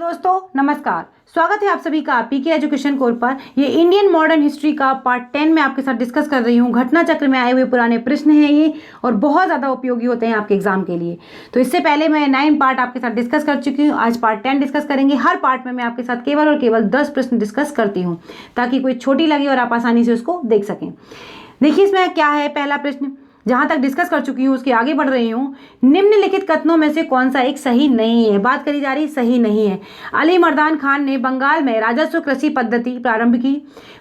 दोस्तों नमस्कार, स्वागत है आप सभी का पीके एजुकेशन कोर्स पर। ये इंडियन मॉडर्न हिस्ट्री का पार्ट 10 में आपके साथ डिस्कस कर रही हूँ। घटना चक्र में आए हुए पुराने प्रश्न हैं ये, और बहुत ज़्यादा उपयोगी होते हैं आपके एग्जाम के लिए। तो इससे पहले मैं 9 पार्ट आपके साथ डिस्कस कर चुकी हूँ, आज पार्ट 10 डिस्कस करेंगे। हर पार्ट में मैं आपके साथ केवल और केवल 10 प्रश्न डिस्कस करती हूँ, ताकि कोई छोटी लगे और आप आसानी से उसको देख सकें। देखिए इसमें क्या है। पहला प्रश्न जहां तक डिस्कस कर चुकी हूँ उसके आगे बढ़ रही हूँ। निम्नलिखित कथनों में से कौन सा एक सही नहीं है? बात करी जा रही सही नहीं है। अली मर्दान खान ने बंगाल में राजस्व कृषि पद्धति प्रारंभ की।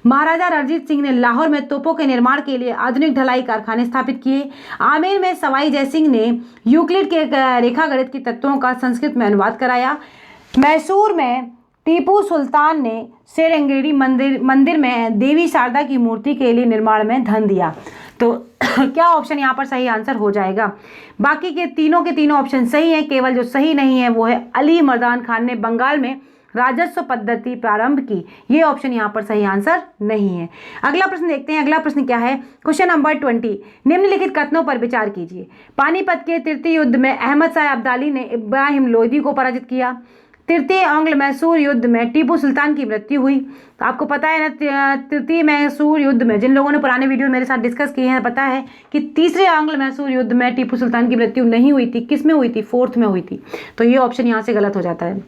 महाराजा रणजीत सिंह ने लाहौर में तोपों के निर्माण के लिए आधुनिक ढलाई कारखाने स्थापित किए। आमेर में सवाई जयसिंह ने यूक्लिड के रेखागणित के तत्वों का संस्कृत में अनुवाद कराया। मैसूर में टीपू सुल्तान ने सेरंगेरी मंदिर में देवी शारदा की मूर्ति के लिए निर्माण में धन दिया। तो क्या ऑप्शन यहाँ पर सही आंसर हो जाएगा? बाकी के तीनों ऑप्शन सही हैं, केवल जो सही नहीं है वो है अली मर्दान खान ने बंगाल में राजस्व पद्धति प्रारंभ की। ये ऑप्शन यहाँ पर सही आंसर नहीं है। अगला प्रश्न देखते हैं। अगला प्रश्न क्या है? क्वेश्चन नंबर 20, निम्नलिखित कथनों पर विचार कीजिए। पानीपत के तृतीय युद्ध में अहमद शाह अब्दाली ने इब्राहिम लोदी को पराजित किया। तृतीय आंग्ल मैसूर युद्ध में टीपू सुल्तान की मृत्यु हुई। तो आपको पता है ना, तृतीय मैसूर युद्ध में, जिन लोगों ने पुराने वीडियो मेरे साथ डिस्कस किए हैं, पता है कि तीसरे आंग्ल मैसूर युद्ध में टीपू सुल्तान की मृत्यु नहीं हुई थी। किस में हुई थी? 4th में हुई थी। तो ये ऑप्शन यहाँ से गलत हो जाता है।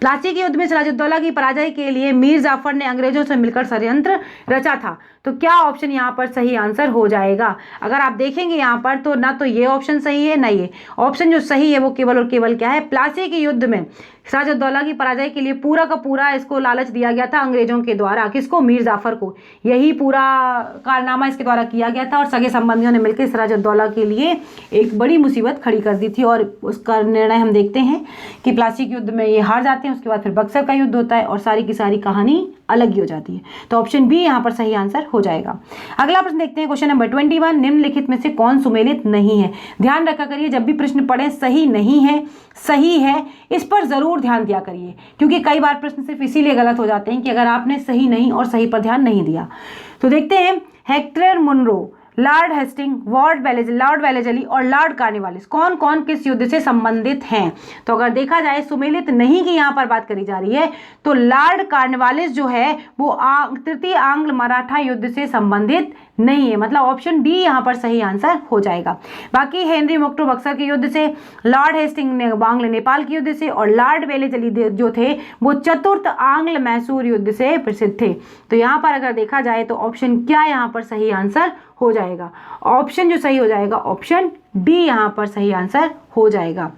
प्लासी के युद्ध में सिराजुद्दौला की पराजय के लिए मीर जाफर ने अंग्रेजों से मिलकर षड्यंत्र रचा था। तो क्या ऑप्शन यहाँ पर सही आंसर हो जाएगा? अगर आप देखेंगे यहाँ पर, तो ना तो ये ऑप्शन सही है ना ये ऑप्शन। जो सही है वो केवल और केवल क्या है? प्लासी के युद्ध में सिराजुद्दौला की पराजय के लिए पूरा का पूरा इसको लालच दिया गया था अंग्रेजों के द्वारा। किसको? मीर जाफर को। यही पूरा कारनामा इसके द्वारा किया गया था, और सगे संबंधियों ने मिलकर सिराजुद्दौला के लिए एक बड़ी मुसीबत खड़ी कर दी थी। और उसका निर्णय हम देखते हैं कि प्लासी के युद्ध में ये हार जाते हैं। उसके बाद फिर बक्सर का युद्ध होता है, और सारी की सारी कहानी अलग ही हो जाती है। तो ऑप्शन बी यहाँ पर सही आंसर हो जाएगा। अगला प्रश्न देखते हैं। क्वेश्चन नंबर 21, निम्नलिखित में से कौन सुमेलित नहीं है? ध्यान रखा करिए, जब भी प्रश्न पढ़े सही नहीं है सही है इस पर जरूर ध्यान दिया करिए, क्योंकि कई बार प्रश्न सिर्फ इसीलिए गलत हो जाते हैं कि अगर आपने सही नहीं और सही पर ध्यान नहीं दिया। तो देखते हैं, Hector Munro, Lord Hastings, Lord Wellesley और लॉर्ड कार्नवालिस कौन कौन किस युद्ध से संबंधित हैं? तो अगर देखा जाए सुमेलित नहीं की यहाँ पर बात करी जा रही है, तो लॉर्ड कार्नवालिस जो है वो तृतीय आंग्ल मराठा युद्ध से संबंधित नहीं है। मतलब ऑप्शन डी यहाँ पर सही आंसर हो जाएगा। बाकी हेनरी मोक्टो बक्सर के युद्ध से, लॉर्ड हेस्टिंग ने बांग्ल नेपाल के युद्ध से, और लॉर्ड वेलेजली जो थे वो चतुर्थ आंग्ल मैसूर युद्ध से प्रसिद्ध थे। तो यहाँ पर अगर देखा जाए तो ऑप्शन क्या यहाँ पर सही आंसर हो जाएगा? ऑप्शन जो सही हो जाएगा ऑप्शन डी यहाँ पर सही आंसर हो जाएगा।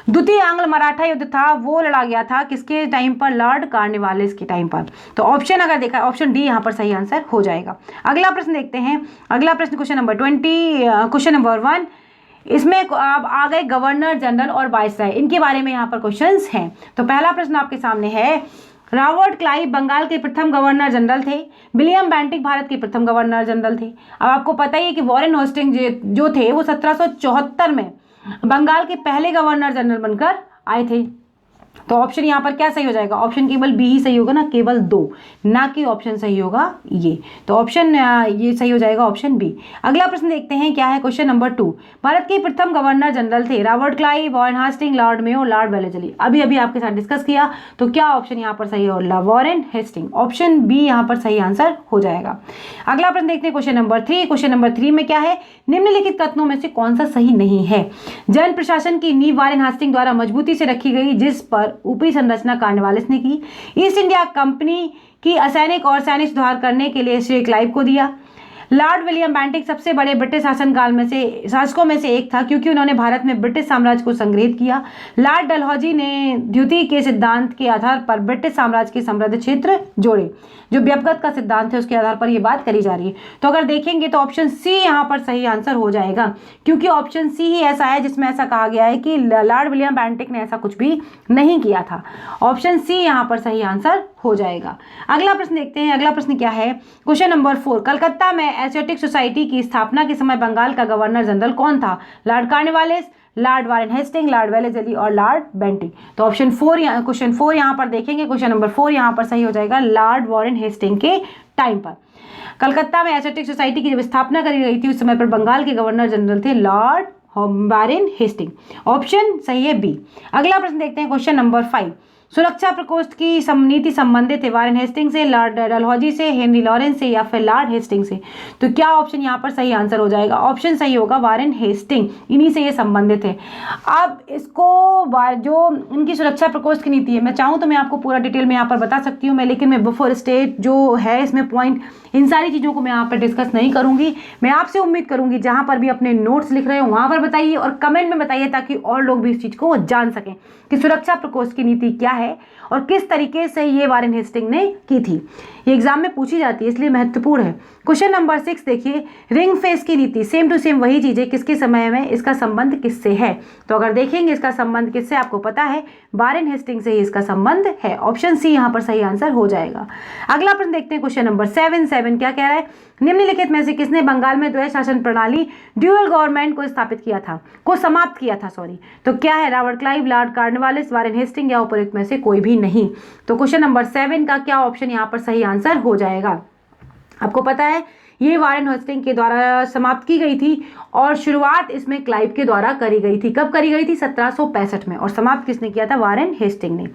द्वितीय आंग्ल मराठा युद्ध था वो लड़ा गया था किसके टाइम पर? लॉर्ड कार्नवालिस के टाइम पर। तो ऑप्शन अगर देखा, ऑप्शन डी यहाँ पर सही आंसर हो जाएगा। अगला प्रश्न देखते हैं। अगला प्रश्न क्वेश्चन नंबर 20, क्वेश्चन नंबर 1, इसमें आप आ गए गवर्नर जनरल और वायसराय, इनके बारे में यहाँ पर क्वेश्चंस हैं। तो पहला प्रश्न आपके सामने है, रॉबर्ट क्लाइव बंगाल के प्रथम गवर्नर जनरल थे। विलियम बेंटिक भारत के प्रथम गवर्नर जनरल थे। अब आपको पता ही है कि वॉरेन हेस्टिंग जो थे वो 1774 में बंगाल के पहले गवर्नर जनरल बनकर आए थे। तो ऑप्शन यहाँ पर क्या सही हो जाएगा? ऑप्शन केवल बी ही सही होगा ना, केवल 2, ना कि ऑप्शन सही होगा ये। तो ऑप्शन ये सही हो जाएगा, ऑप्शन बी। अगला प्रश्न देखते हैं क्या है। क्वेश्चन नंबर 2, भारत के प्रथम गवर्नर जनरल थे Robert Clive, Warren Hastings, Lord Mayo, Lord Wellesley. अभी अभी आपके साथ डिस्कस किया। तो क्या ऑप्शन यहाँ पर सही होगा? Warren Hasting. ऑप्शन बी यहाँ पर सही आंसर हो जाएगा। अगला प्रश्न देखते हैं क्वेश्चन नंबर 3। क्वेश्चन नंबर 3 में क्या है? निम्नलिखित कथनों में से कौन सा सही नहीं है? जन प्रशासन की नींव वॉरेन हेस्टिंग द्वारा मजबूती से रखी गई, जिस पर ऊपरी संरचना कार्नवालिस ने की। ईस्ट इंडिया कंपनी की असैनिक और सैनिक सुधार करने के लिए श्री क्लाइव को दिया। लॉर्ड विलियम बेंटिक सबसे बड़े ब्रिटिश शासकों में से एक था, क्योंकि उन्होंने भारत में ब्रिटिश साम्राज्य को संग्रहित किया। लॉर्ड डलहौजी ने द्वितीय के सिद्धांत के आधार पर ब्रिटिश साम्राज्य के समृद्ध क्षेत्र जोड़े। जो व्यपगत का सिद्धांत है उसके आधार पर यह बात करी जा रही है। तो अगर देखेंगे तो ऑप्शन सी यहाँ पर सही आंसर हो जाएगा, क्योंकि ऑप्शन सी ही ऐसा है जिसमें ऐसा कहा गया है कि लॉर्ड विलियम बेंटिक ने ऐसा कुछ भी नहीं किया था। ऑप्शन सी यहाँ पर सही आंसर हो जाएगा। अगला प्रश्न देखते हैं। अगला प्रश्न क्या है? क्वेश्चन नंबर 4, कलकत्ता में एशियाटिक सोसाइटी की स्थापना के समय बंगाल का गवर्नर जनरल कौन था? Lord Cornwallis, Lord Warren Hastings, Lord Wellesley और लॉर्ड बेंटिक। तो ऑप्शन 4, क्वेश्चन 4 यहाँ पर देखेंगे। क्वेश्चन नंबर 4 यहाँ पर सही हो जाएगा, लॉर्ड वॉरेन हेस्टिंग के टाइम पर। कलकत्ता में एशियाटिक सोसाइटी की जब स्थापना करी गई थी उस समय पर बंगाल के गवर्नर जनरल थे लॉर्ड वॉरेन हेस्टिंग। ऑप्शन सही है बी। अगला प्रश्न देखते हैं क्वेश्चन नंबर 5। सुरक्षा प्रकोष्ठ की नीति संबंधित है वारेन हेस्टिंग से, लॉर्ड डलहौजी से, हेनरी लॉरेंस से या फिर लॉर्ड हेस्टिंग से। तो क्या ऑप्शन यहाँ पर सही आंसर हो जाएगा? ऑप्शन सही होगा वारेन हेस्टिंग, इन्हीं से ये संबंधित है। अब इसको जो इनकी सुरक्षा प्रकोष्ठ की नीति है, मैं चाहूँ तो मैं आपको पूरा डिटेल में यहाँ पर बता सकती हूँ लेकिन मैं बिफोर स्टेट जो है इसमें पॉइंट, इन सारी चीज़ों को मैं यहाँ पर डिस्कस नहीं करूँगी। मैं आपसे उम्मीद करूँगी जहाँ पर भी अपने नोट्स लिख रहे हो वहाँ पर बताइए और कमेंट में बताइए ताकि और लोग भी इस चीज़ को जान सकें कि सुरक्षा प्रकोष्ठ की नीति क्या है और किस तरीके से ये वारेन हेस्टिंग ने की थी। ये एग्जाम में पूछी जाती है इसलिए महत्वपूर्ण है। क्वेश्चन नंबर 6 देखिए, रिंग फेस की नीति सेम टू सेम वही चीज़ है, किसके समय में, इसका संबंध किससे है? तो अगर देखेंगे इसका संबंध किससे, आपको पता है वारेन हेस्टिंग से ही इसका संबंध है। ऑप्शन सी यहाँ पर सही आंसर हो जाएगा। अगला प्रश्न देखते हैं क्वेश्चन नंबर 7 क्या कह रहा है, निम्नलिखित में से किसने बंगाल में द्वैध शासन प्रणाली ड्यूअल गवर्नमेंट को स्थापित किया था, को समाप्त किया था सॉरी। तो क्या है, Robert Clive, Lord Cornwallis, Warren Hastings या उपरोक्त में से कोई भी नहीं। तो क्वेश्चन नंबर 7 का क्या ऑप्शन यहाँ पर सही आंसर हो जाएगा? आपको पता है ये वारेन हेस्टिंग के द्वारा समाप्त की गई थी और शुरुआत इसमें क्लाइव के द्वारा करी गई थी। कब करी गई थी? 1765 में। और समाप्त किसने किया था? वारेन हेस्टिंग ने।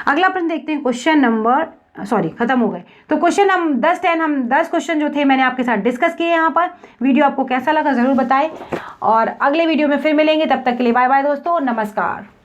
अगला प्रश्न देखते हैं क्वेश्चन नंबर खत्म हो गए। तो क्वेश्चन हम 10 क्वेश्चन जो थे मैंने आपके साथ डिस्कस किए यहाँ पर। वीडियो आपको कैसा लगा ज़रूर बताएं और अगले वीडियो में फिर मिलेंगे। तब तक के लिए बाय बाय दोस्तों, नमस्कार।